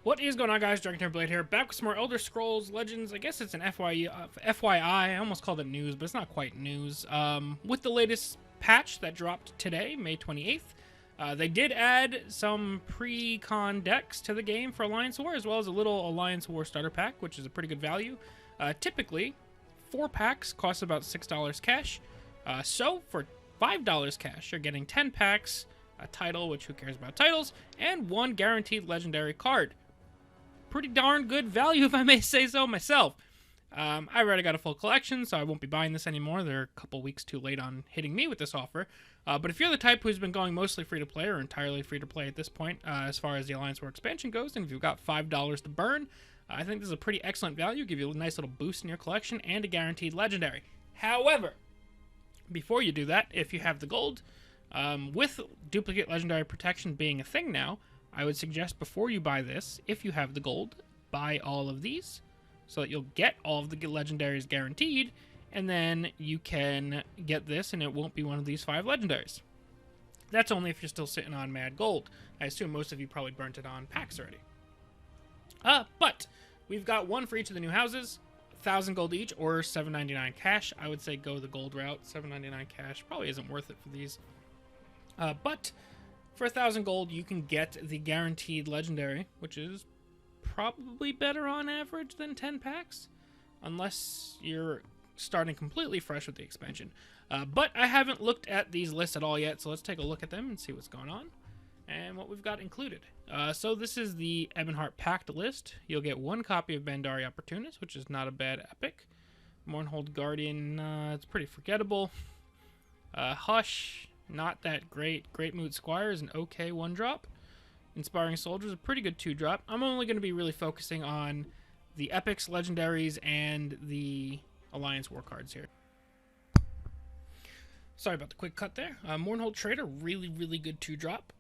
What is going on, guys? DragonTamerBlayde here, back with some more Elder Scrolls Legends. I guess it's an FYI. I almost called it news, but it's not quite news. With the latest patch that dropped today, May 28th, they did add some pre-con decks to the game for Alliance War, as well as a little Alliance War starter pack, which is a pretty good value. Typically, 4 packs cost about $6 cash. So for $5 cash, you're getting 10 packs, a title, which who cares about titles, and 1 guaranteed legendary card. Pretty darn good value, if I may say so myself. I already got a full collection, so I won't be buying this anymore. They're a couple weeks too late on hitting me with this offer. But if you're the type who's been going mostly free-to-play or entirely free-to-play at this point, as far as the Alliance War expansion goes, and if you've got $5 to burn, I think this is a pretty excellent value. Give you a nice little boost in your collection and a guaranteed legendary. However, before you do that, if you have the gold, with duplicate legendary protection being a thing now, I would suggest before you buy this, if you have the gold, buy all of these so that you'll get all of the legendaries guaranteed, and then you can get this and it won't be one of these 5 legendaries. That's only if you're still sitting on mad gold. I assume most of you probably burnt it on packs already. But we've got 1 for each of the new houses, 1,000 gold each, or $7.99 cash. I would say go the gold route. $7.99 cash probably isn't worth it for these. But for 1,000 gold, you can get the guaranteed legendary, which is probably better on average than 10 packs, unless you're starting completely fresh with the expansion. But I haven't looked at these lists at all yet, so let's take a look at them and see what's going on and what we've got included. So this is the Ebonheart pact list. You'll get 1 copy of Bandari Opportunist, which is not a bad epic. Mournhold Guardian, it's pretty forgettable. Hush, not that great. Great Mood Squire is an okay 1-drop. Inspiring Soldier is a pretty good 2-drop. I'm only going to be really focusing on the epics, legendaries, and the Alliance War cards here. Sorry about the quick cut there. Mournhold Trader, really, really good 2-drop.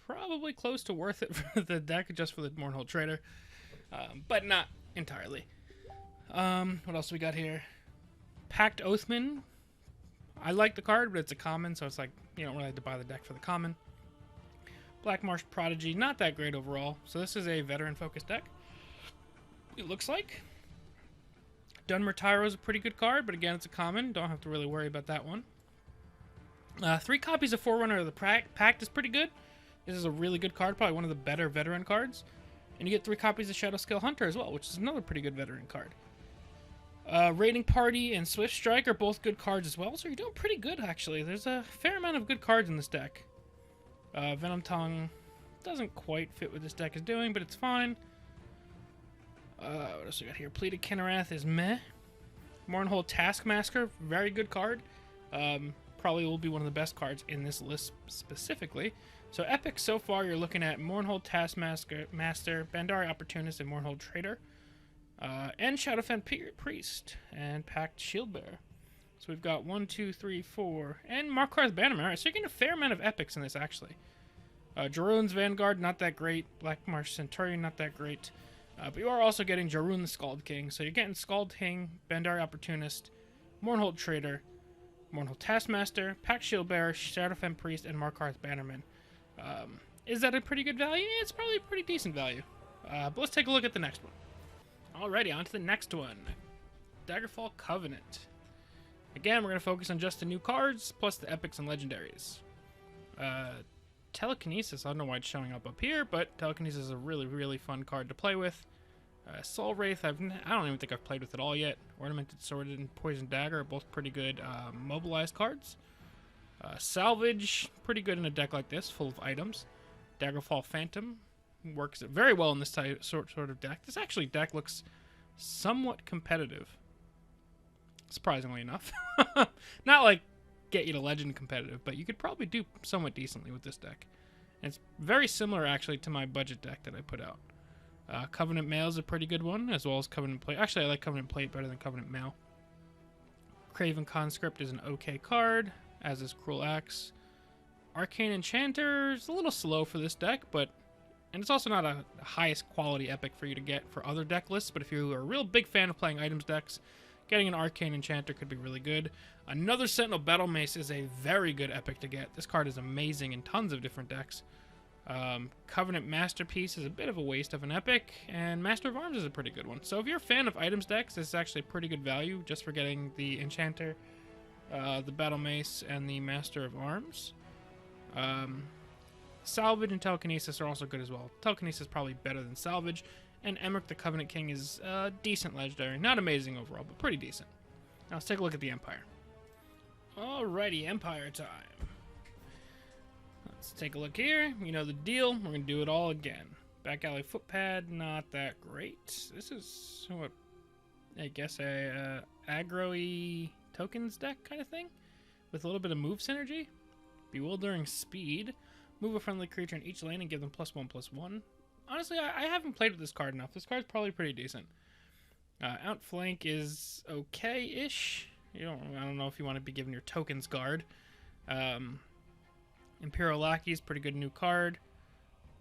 Probably close to worth it for the deck, just for the Mournhold Trader, but not entirely. What else we got here? Pact Oathman. I like the card, but it's a common, so it's like you don't really have to buy the deck for the common. Black Marsh Prodigy, not that great overall. So this is a veteran-focused deck, it looks like. Dunmer Tyro is a pretty good card, but again, it's a common. Don't have to really worry about that one. 3 copies of Forerunner of the Pact is pretty good. This is a really good card, probably one of the better veteran cards. And you get 3 copies of Shadowscale Hunter as well, which is another pretty good veteran card. Raiding Party and Swift Strike are both good cards as well, so you're doing pretty good, actually. There's a fair amount of good cards in this deck. Venom Tongue doesn't quite fit what this deck is doing, but it's fine. What else we got here? Pleaded Kinnerath is meh. Mournhold Taskmaster, very good card. Probably will be one of the best cards in this list specifically. So epic so far, you're looking at Mournhold Taskmaster, Bandari Opportunist, and Mournhold Trader. And Shadowfen Priest, and Pact Shieldbearer. So we've got 1, 2, 3, 4, and Markarth Bannerman. Alright, so you're getting a fair amount of epics in this, actually. Jarun's Vanguard, not that great. Black Marsh Centurion, not that great. But you are also getting Jarun the Scald King. So you're getting Scald King, Bandari Opportunist, Mournhold Trader, Mournhold Taskmaster, Pact Shieldbearer, Shadowfen Priest, and Markarth Bannerman. Is that a pretty good value? Yeah, it's probably a pretty decent value. But let's take a look at the next one. Alrighty, on to the next one. Daggerfall Covenant. Again, we're going to focus on just the new cards, plus the epics and legendaries. Telekinesis, I don't know why it's showing up here, but Telekinesis is a really, really fun card to play with. Soul Wraith, I don't even think I've played with it all yet. Ornamented Sword and Poison Dagger are both pretty good mobilized cards. Salvage, pretty good in a deck like this, full of items. Daggerfall Phantom works very well in this type, sort of deck. This actually deck looks somewhat competitive, surprisingly enough. Not like get you to legend competitive, but you could probably do somewhat decently with this deck. And it's very similar actually to my budget deck that I put out. Covenant Mail is a pretty good one, as well as Covenant Plate. Actually, I like Covenant Plate better than Covenant Mail. Craven Conscript is an okay card, as is Cruel Axe. Arcane Enchanter is a little slow for this deck, and it's also not a highest quality epic for you to get for other deck lists, but if you're a real big fan of playing items decks, getting an Arcane Enchanter could be really good. Another Sentinel Battle Mace is a very good epic to get. This card is amazing in tons of different decks. Covenant Masterpiece is a bit of a waste of an epic, and Master of Arms is a pretty good one. So if you're a fan of items decks, this is actually pretty good value just for getting the Enchanter, the Battle Mace, and the Master of Arms. Salvage and Telekinesis are also good as well. Telekinesis is probably better than Salvage, and Emmerich the Covenant King is decent legendary. Not amazing overall, but pretty decent. Now let's take a look at the Empire. Alrighty, Empire time. Let's take a look here. You know the deal. We're going to do it all again. Back alley footpad, not that great. This is what I guess a aggro-y tokens deck kind of thing, with a little bit of move synergy. Bewildering Speed. Move a friendly creature in each lane and give them +1/+1. Honestly, I haven't played with this card enough. This card's probably pretty decent. Outflank is okay-ish. I don't know if you want to be given your tokens guard. Imperial Lackey is pretty good new card.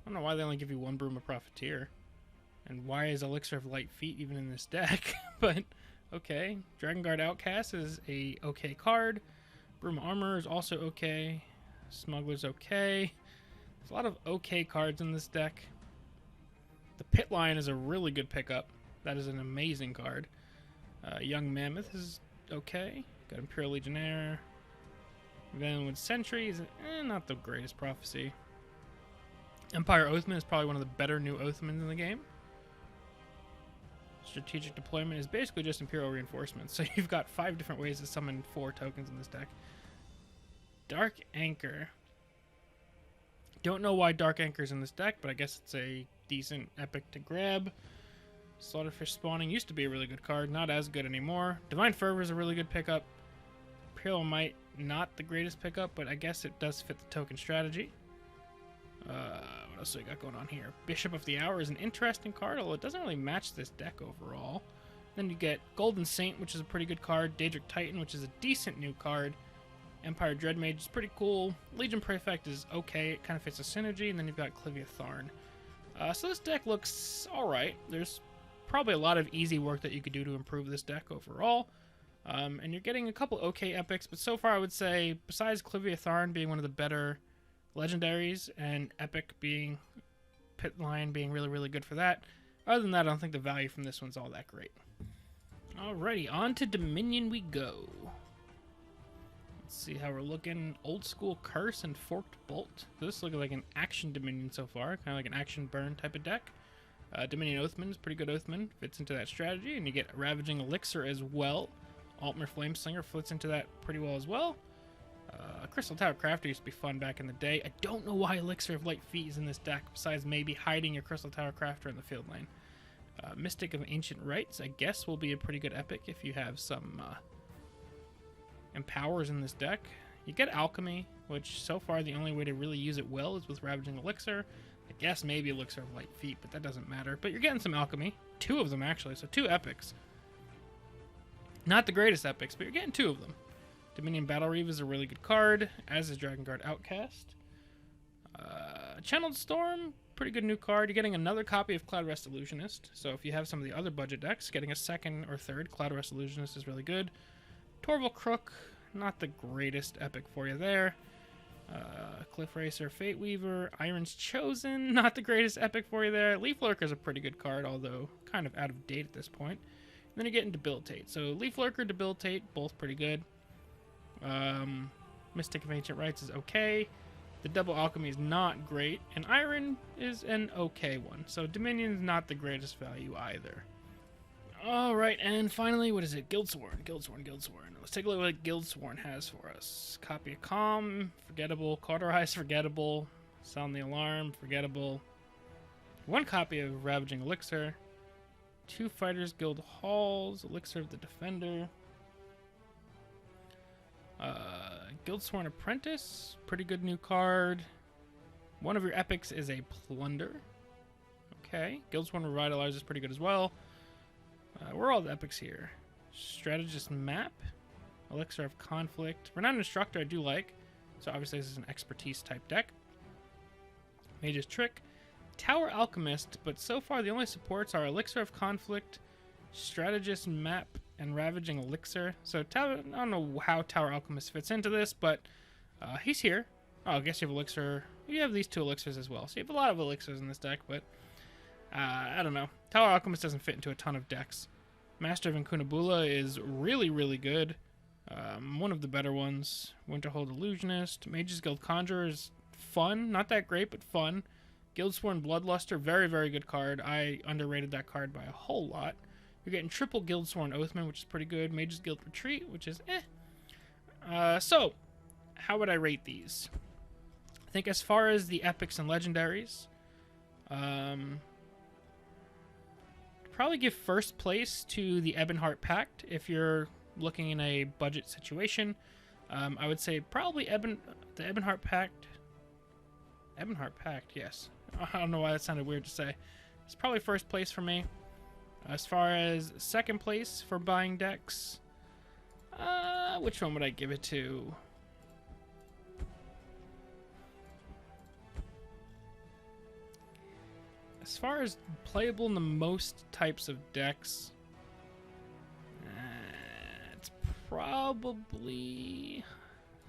I don't know why they only give you one Broom of Profiteer. And why is Elixir of Light Feet even in this deck? But, okay. Dragon Guard Outcast is a okay card. Broom of Armor is also okay. Smuggler's okay. There's a lot of okay cards in this deck. The Pit Lion is a really good pickup. That is an amazing card. Young Mammoth is okay. Got Imperial Legionnaire. Then with Sentry is not the greatest prophecy. Empire Oathman is probably one of the better new Oathmans in the game. Strategic Deployment is basically just Imperial Reinforcements. So you've got 5 different ways to summon 4 tokens in this deck. Dark Anchor. Don't know why Dark Anchor's in this deck, but I guess it's a decent epic to grab. Slaughterfish Spawning used to be a really good card, not as good anymore. Divine Fervor is a really good pickup. Imperial Might, not the greatest pickup, but I guess it does fit the token strategy. What else do we got going on here? Bishop of the Hour is an interesting card, although it doesn't really match this deck overall. Then you get Golden Saint, which is a pretty good card. Daedric Titan, which is a decent new card. Empire Dreadmage is pretty cool. Legion Prefect is okay. It kind of fits a synergy. And then you've got Clivia Tharn. So this deck looks alright. There's probably a lot of easy work that you could do to improve this deck overall. And you're getting a couple okay epics, but so far I would say, besides Clivia Tharn being one of the better legendaries, and epic being Pit Lion being really, really good for that, other than that, I don't think the value from this one's all that great. Alrighty, on to Dominion we go. Let's see how we're looking. Old School Curse and Forked Bolt. This looks like an action Dominion so far, kind of like an action burn type of deck. Dominion Oathman is pretty good Oathman, fits into that strategy, and you get Ravaging Elixir as well. Altmer Flameslinger fits into that pretty well as well. Crystal Tower Crafter used to be fun back in the day. I don't know why Elixir of Light Feet is in this deck, besides maybe hiding your Crystal Tower Crafter in the field lane. Mystic of Ancient Rites, I guess, will be a pretty good epic if you have some Empowers in this deck. You get Alchemy, which so far the only way to really use it well is with Ravaging Elixir. I guess maybe Elixir of Light Feet, but that doesn't matter. But you're getting some Alchemy. 2 of them, actually, so 2 epics. Not the greatest epics, but you're getting 2 of them. Dominion Battle Reeve is a really good card, as is Dragon Guard Outcast. Channeled Storm, pretty good new card. You're getting another copy of Cloud Rest Illusionist, so if you have some of the other budget decks, getting a 2nd or 3rd Cloud Rest Illusionist is really good. Torval Crook, not the greatest epic for you there. Cliff Racer, Fate Weaver, Iron's Chosen, not the greatest epic for you there. Leaf Lurker is a pretty good card, although kind of out of date at this point. And then you get into Debilitate. So Leaf Lurker, Debilitate, both pretty good. Mystic of Ancient Rites is okay. The Double Alchemy is not great. And Iron is an okay one. So Dominion's not the greatest value either. Alright, and finally, what is it? Guildsworn. Let's take a look at what Guildsworn has for us. Copy of Calm, forgettable. Cauterize, forgettable. Sound the Alarm, forgettable. 1 copy of Ravaging Elixir. 2 Fighters Guild Halls, Elixir of the Defender. Guildsworn Apprentice, pretty good new card. One of your epics is a Plunder. Okay, Guildsworn Revitalizer is pretty good as well. Where are all the epics here? Strategist Map, Elixir of Conflict. Renowned Instructor I do like, so obviously this is an expertise type deck. Mage's Trick, Tower Alchemist, but so far the only supports are Elixir of Conflict, Strategist Map, and Ravaging Elixir. So I don't know how Tower Alchemist fits into this, but he's here. Oh, I guess you have Elixir You have these 2 elixirs as well. So you have a lot of elixirs in this deck, but I don't know. Tower Alchemist doesn't fit into a ton of decks. Master of Incunabula is really, really good. One of the better ones. Winterhold Illusionist. Mage's Guild Conjurer is fun. Not that great, but fun. Guildsworn Bloodluster, very, very good card. I underrated that card by a whole lot. You're getting triple Guildsworn Oathman, which is pretty good. Mage's Guild Retreat, which is So, how would I rate these? I think as far as the epics and legendaries, probably give first place to the Ebonheart Pact if you're looking in a budget situation. I would say probably the Ebonheart Pact. Ebonheart Pact, yes. I don't know why that sounded weird to say. It's probably first place for me. As far as second place for buying decks, which one would I give it to? As far as playable in the most types of decks, it's probably...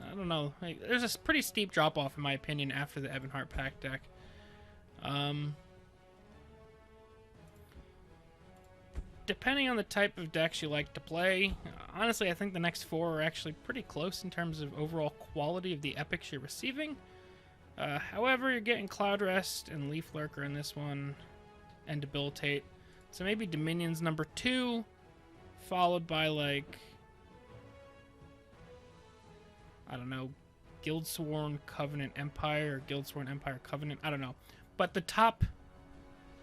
I don't know. Like, there's a pretty steep drop-off, in my opinion, after the Ebonheart Pact deck. Depending on the type of decks you like to play, honestly, I think the next 4 are actually pretty close in terms of overall quality of the epics you're receiving. However, you're getting Cloud Rest and Leaf Lurker in this one, and Debilitate. So maybe Dominion's number 2, followed by, like, I don't know, Guildsworn Covenant Empire, or Guildsworn Empire Covenant, I don't know. But the top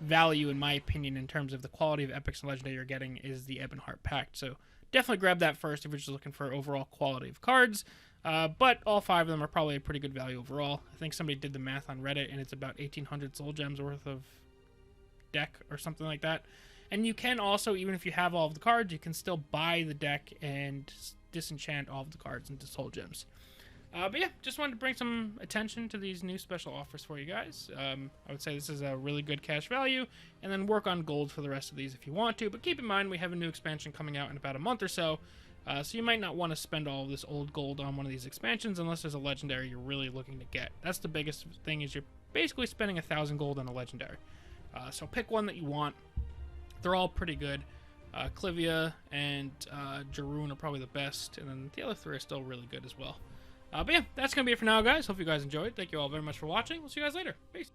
value, in my opinion, in terms of the quality of epics and legendary you're getting is the Ebonheart Pact. So definitely grab that first if you're just looking for overall quality of cards. But all 5 of them are probably a pretty good value overall. I think somebody did the math on Reddit, and it's about 1,800 soul gems worth of deck or something like that. And you can also, even if you have all of the cards, you can still buy the deck and disenchant all of the cards into soul gems. But yeah, just wanted to bring some attention to these new special offers for you guys. I would say this is a really good cash value, and then work on gold for the rest of these if you want to. But keep in mind, we have a new expansion coming out in about a month or so, so you might not want to spend all of this old gold on one of these expansions unless there's a legendary you're really looking to get. That's the biggest thing, is you're basically spending 1,000 gold on a legendary. So pick one that you want. They're all pretty good. Clivia and Jaroon are probably the best, and then the other 3 are still really good as well. But yeah, that's going to be it for now, guys. Hope you guys enjoyed. Thank you all very much for watching. We'll see you guys later. Peace.